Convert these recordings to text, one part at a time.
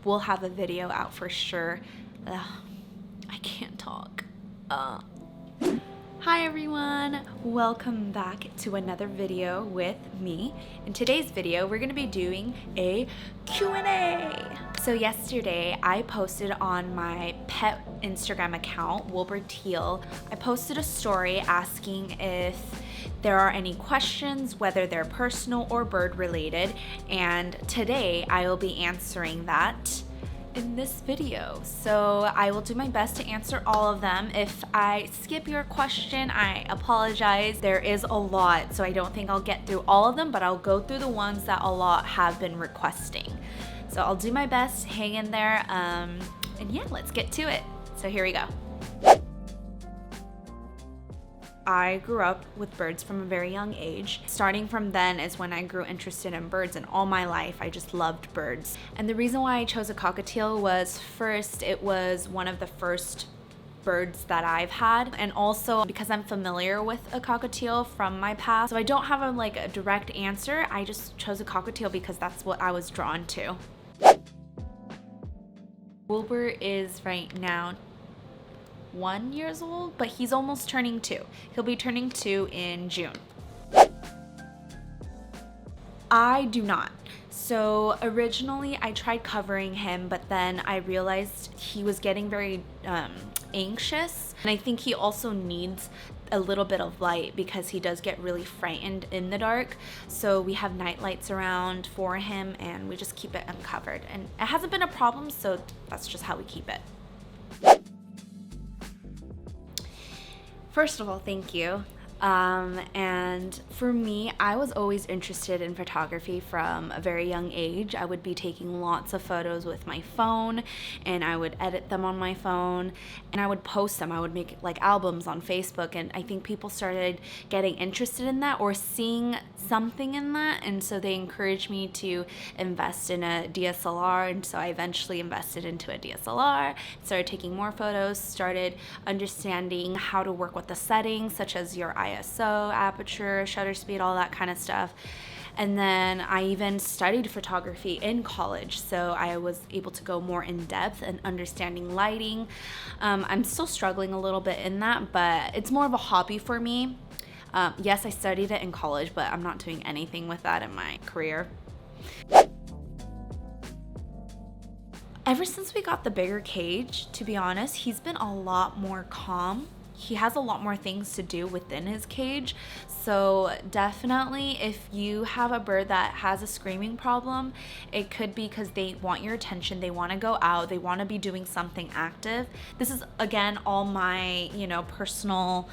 we'll have a video out for sure. Ugh, I can't talk. Hi everyone, welcome back to another video with me. In today's video, we're gonna be doing a Q&A. So yesterday, I posted on my pet Instagram account, Cockatiel. I posted a story asking if there are any questions, whether they're personal or bird related, and today I will be answering that in this video. So I will do my best to answer all of them. If I skip your question, I apologize. There is a lot, so I don't think I'll get through all of them, but I'll go through the ones that a lot have been requesting. So I'll do my best, hang in there, and yeah, let's get to it. So here we go. I grew up with birds from a very young age. Starting from then is when I grew interested in birds, and all my life I just loved birds. And the reason why I chose a cockatiel was, first, it was one of the first birds that I've had, and also because I'm familiar with a cockatiel from my past. So I don't have a direct answer. I just chose a cockatiel because that's what I was drawn to. Wilbur is right now 1 year old, but he's almost turning 2. He'll be turning 2 in June. I do not. So originally I tried covering him, but then I realized he was getting very anxious, and I think he also needs a little bit of light because he does get really frightened in the dark. So we have night lights around for him, and we just keep it uncovered, and it hasn't been a problem, so that's just how we keep it. First of all, thank you. And for me, I was always interested in photography from a very young age. I would be taking lots of photos with my phone, and I would edit them on my phone, and I would post them. I would make albums on Facebook, and I think people started getting interested in that or seeing something in that, and so they encouraged me to invest in a DSLR, and so I eventually invested into a DSLR, started taking more photos, started understanding how to work with the settings, such as your ISO, aperture, shutter speed, all that kind of stuff. And then I even studied photography in college, so I was able to go more in depth and understanding lighting. I'm still struggling a little bit in that, but it's more of a hobby for me. Yes, I studied it in college, but I'm not doing anything with that in my career. Ever since we got the bigger cage, to be honest, he's been a lot more calm. He has a lot more things to do within his cage. So definitely, if you have a bird that has a screaming problem, it could be because they want your attention, they want to go out, they want to be doing something active. This is, again, all my, personal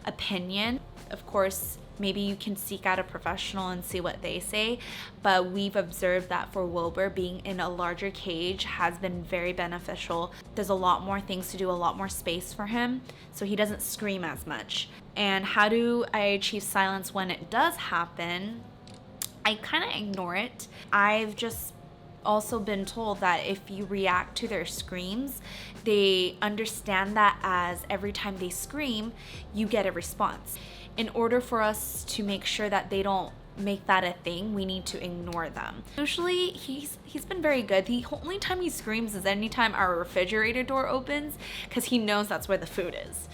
opinion. Of course, maybe you can seek out a professional and see what they say, but we've observed that for Wilbur, being in a larger cage has been very beneficial. There's a lot more things to do, a lot more space for him, so he doesn't scream as much. And how do I achieve silence when it does happen? I kind of ignore it. I've just also been told that if you react to their screams, they understand that as every time they scream, you get a response. In order for us to make sure that they don't make that a thing, we need to ignore them. Usually he's been very good. The only time he screams is anytime our refrigerator door opens, because he knows that's where the food is.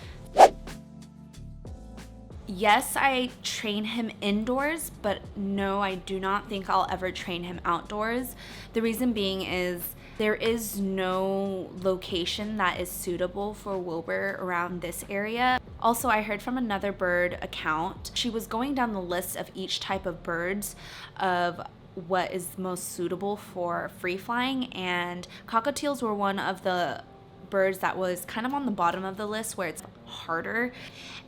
Yes, I train him indoors, but no, I do not think I'll ever train him outdoors. The reason being is there is no location that is suitable for Wilbur around this area. Also, I heard from another bird account, she was going down the list of each type of birds of what is most suitable for free flying, and cockatiels were one of the birds that was kind of on the bottom of the list where it's harder.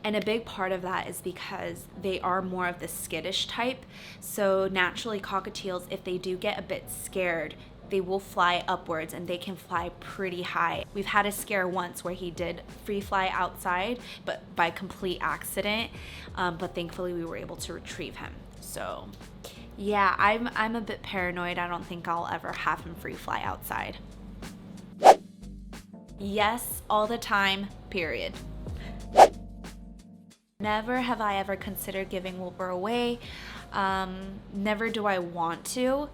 And a big part of that is because they are more of the skittish type. So naturally, cockatiels, if they do get a bit scared, they will fly upwards, and they can fly pretty high. We've had a scare once where he did free fly outside, but by complete accident, but thankfully we were able to retrieve him. So yeah, I'm a bit paranoid. I don't think I'll ever have him free fly outside. Yes, all the time, period. Never have I ever considered giving Wilbur away. Never do I want to.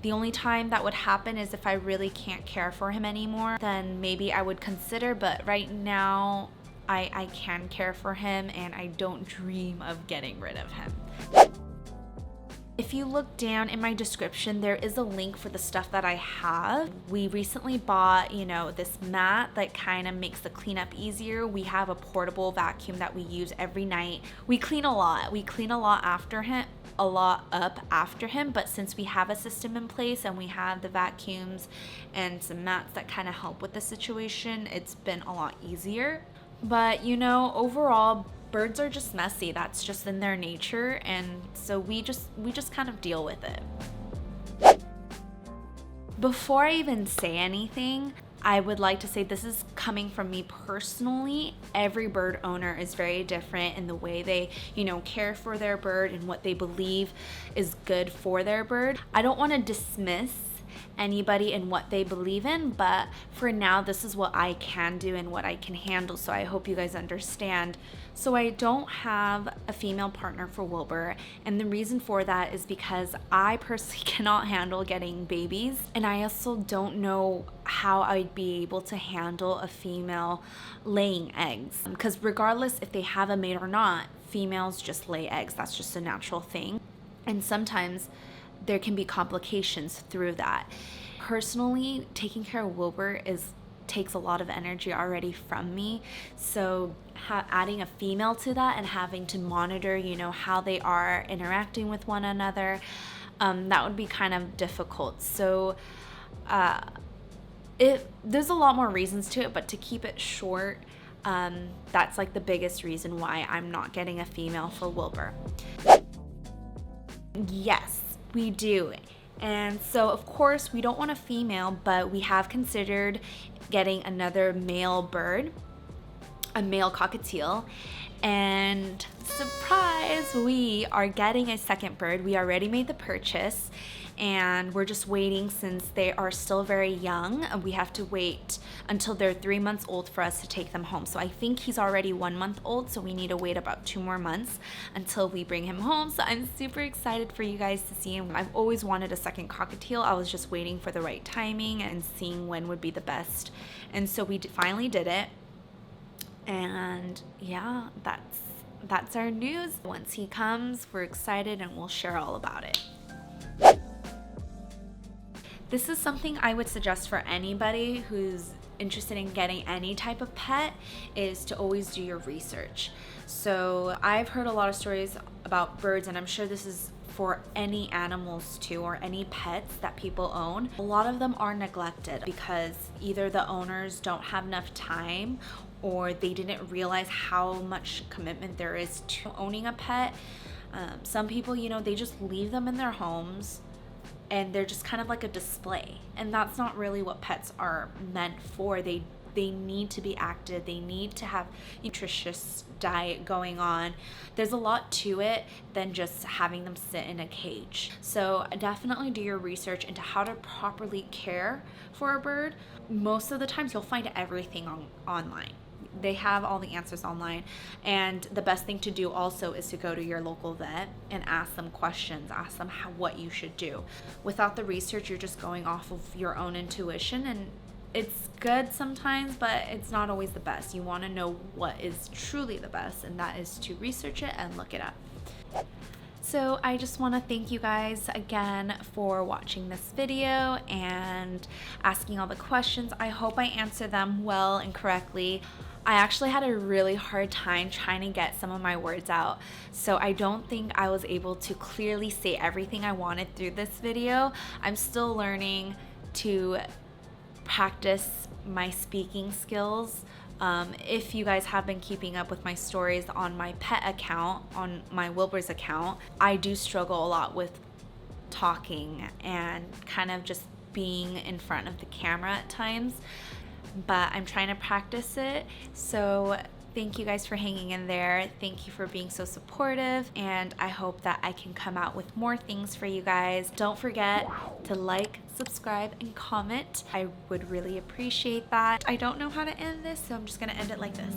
The only time that would happen is if I really can't care for him anymore, then maybe I would consider, but right now I can care for him and I don't dream of getting rid of him. If you look down in my description, there is a link for the stuff that I have. We recently bought, this mat that kind of makes the cleanup easier. We have a portable vacuum that we use every night. We clean a lot. We clean a lot up after him, but since we have a system in place and we have the vacuums and some mats that kind of help with the situation, it's been a lot easier. But overall, birds are just messy. That's just in their nature, and so we just kind of deal with it. Before I even say anything, I would like to say this is coming from me personally. Every bird owner is very different in the way they, care for their bird and what they believe is good for their bird. I don't want to dismiss anybody and what they believe in, but for now this is what I can do and what I can handle, so I hope you guys understand. So I don't have a female partner for Wilbur, and the reason for that is because I personally cannot handle getting babies, and I also don't know how I'd be able to handle a female laying eggs, because regardless if they have a mate or not, females just lay eggs. That's just a natural thing, and sometimes there can be complications through that. Personally, taking care of Wilbur takes a lot of energy already from me, so adding a female to that and having to monitor, how they are interacting with one another, that would be kind of difficult. So there's a lot more reasons to it, but to keep it short, that's like the biggest reason why I'm not getting a female for Wilbur. Yes, we do. And so of course we don't want a female, but we have considered getting another male bird, a male cockatiel, and surprise, we are getting a second bird. We already made the purchase and we're just waiting. Since they are still very young, we have to wait until they're 3 months old for us to take them home. So I think he's already 1 month old, so we need to wait about 2 more months until we bring him home. So I'm super excited for you guys to see him. I've always wanted a second cockatiel. I was just waiting for the right timing and seeing when would be the best, and so we finally did it. And yeah, that's our news. Once he comes, we're excited and we'll share all about it. This is something I would suggest for anybody who's interested in getting any type of pet, is to always do your research. So I've heard a lot of stories about birds, and I'm sure this is for any animals too, or any pets that people own. A lot of them are neglected because either the owners don't have enough time, or they didn't realize how much commitment there is to owning a pet. Some people, they just leave them in their homes and they're just kind of like a display, and that's not really what pets are meant for. They need to be active. They need to have nutritious diet going on. There's a lot to it than just having them sit in a cage. So definitely do your research into how to properly care for a bird. Most of the times you'll find everything online. They have all the answers online, and the best thing to do also is to go to your local vet and ask them questions, ask them what you should do. Without the research, you're just going off of your own intuition, and it's good sometimes, but it's not always the best. You want to know what is truly the best, and that is to research it and look it up. So I just want to thank you guys again for watching this video and asking all the questions. I hope I answered them well and correctly. I actually had a really hard time trying to get some of my words out, so I don't think I was able to clearly say everything I wanted through this video. I'm still learning to practice my speaking skills. If you guys have been keeping up with my stories on my pet account, on my Wilbur's account, I do struggle a lot with talking and kind of just being in front of the camera at times, but I'm trying to practice it. So thank you guys for hanging in there. Thank you for being so supportive, and I hope that I can come out with more things for you guys. Don't forget to like, subscribe, and comment. I would really appreciate that. I don't know how to end this, so I'm just gonna end it like this.